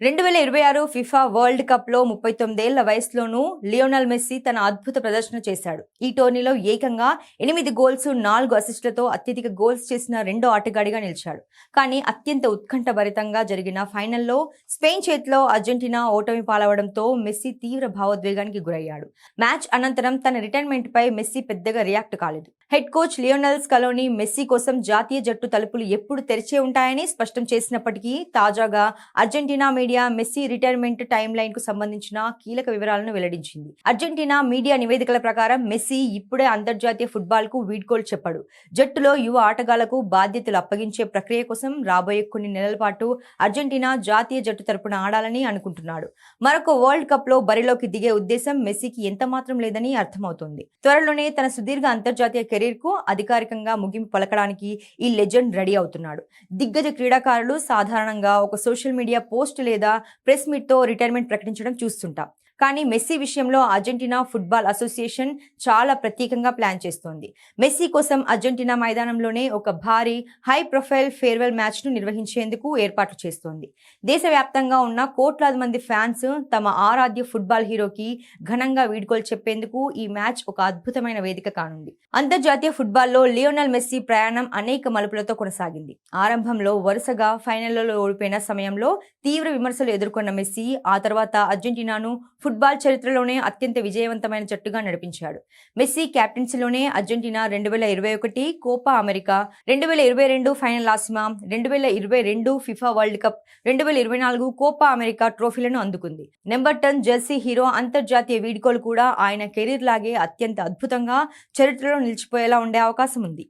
2026 FIFA world కప్‌లో 39 ఏళ్ల వయసులోనూ Lionel Messi తన అద్భుత ప్రదర్శన చేశాడు. ఈ టోర్నీలో ఏకంగా 8 గోల్స్, 4 అసిస్టులతో అత్యధిక గోల్స్ చేసిన రెండో ఆటగాడిగా నిలిచాడు. కానీ అత్యంత ఉత్కంఠభరితంగా జరిగిన ఫైనల్లో స్పెయిన్ చేతిలో అర్జెంటీనా ఓటమి పాలవడంతో మెస్సీ తీవ్ర భావోద్వేగానికి గురయ్యాడు. మ్యాచ్ అనంతరం తన రిటైర్మెంట్‌పై మెస్సీ పెద్దగా రియాక్ట్ కాలేదు. హెడ్ కోచ్ లియోనెల్ స్కలోని మెస్సీ కోసం జాతీయ జట్టు తలుపులు ఎప్పుడు తెరిచే ఉంటాయని స్పష్టం చేసినప్పటికీ తాజాగా Argentina media Messi retirement timeline కు సంబంధించిన కీలక వివరాలను వెల్లడించింది. అర్జెంటీనా మీడియా నివేదికల ప్రకారం మెస్సీ ఇప్పుడే అంతర్జాతీయ ఫుట్బాల్ కు వీడ్కోలు చెప్పాడు. జట్టులో యువ ఆటగాళ్లకు బాధ్యతలు అప్పగించే ప్రక్రియ కోసం రాబోయే కొన్ని నెలల పాటు అర్జెంటీనా జాతీయ జట్టు తరపున ఆడాలని అనుకుంటున్నాడు. మరొక వరల్డ్ కప్ లో బరిలోకి దిగే ఉద్దేశం మెస్సీకి ఎంతమాత్రం లేదని అర్థమవుతోంది. త్వరలోనే తన సుదీర్ఘ అంతర్జాతీయ కెరీర్ కు అధికారికంగా ముగింపు పలకడానికి ఈ లెజెండ్ రెడీ అవుతున్నాడు. దిగ్గజ క్రీడాకారులు సాధారణంగా ఒక సోషల్ మీడియా పోస్ట్ లేదా ప్రెస్ మీట్ తో రిటైర్మెంట్ ప్రకటించడం చూస్తుంటాం. కానీ మెస్సీ విషయంలో అర్జెంటీనా ఫుట్బాల్ అసోసియేషన్ చాలా ప్రత్యేకంగా ప్లాన్ చేస్తోంది. మెస్సీ కోసం అర్జెంటీనా మైదానంలోనే ఒక భారీ హై ప్రొఫైల్ ఫేర్వెల్ మ్యాచ్ ను నిర్వహించేందుకు ఏర్పాట్లు చేస్తోంది. దేశవ్యాప్తంగా ఉన్న కోట్లాది మంది ఫ్యాన్స్ తమ ఆరాధ్య ఫుట్బాల్ హీరోకి ఘనంగా వీడ్కోలు చెప్పేందుకు ఈ మ్యాచ్ ఒక అద్భుతమైన వేదిక కానుంది. అంతర్జాతీయ ఫుట్బాల్లో లియోనెల్ మెస్సీ ప్రయాణం అనేక మలుపులతో కొనసాగింది. ఆరంభంలో వరుసగా ఫైనళ్లలో ఓడిపోయిన సమయంలో తీవ్ర విమర్శలు ఎదుర్కొన్న మెస్సీ ఆ తర్వాత అర్జెంటీనాను ఫుట్బాల్ చరిత్రలోనే అత్యంత విజయవంతమైన జట్టుగా నడిపించాడు. మెస్సీ క్యాప్టెన్సీలోనే Argentina 2021 Copa America, 2022 Finalissima, 2022 FIFA world cup, 2024 Copa America ట్రోఫీలను అందుకుంది. నెంబర్ 10 జెర్సీ హీరో అంతర్జాతీయ వీడ్కోలు కూడా ఆయన కెరీర్ లాగే అత్యంత అద్భుతంగా చరిత్రలో నిలిచిపోయేలా ఉండే అవకాశం ఉంది.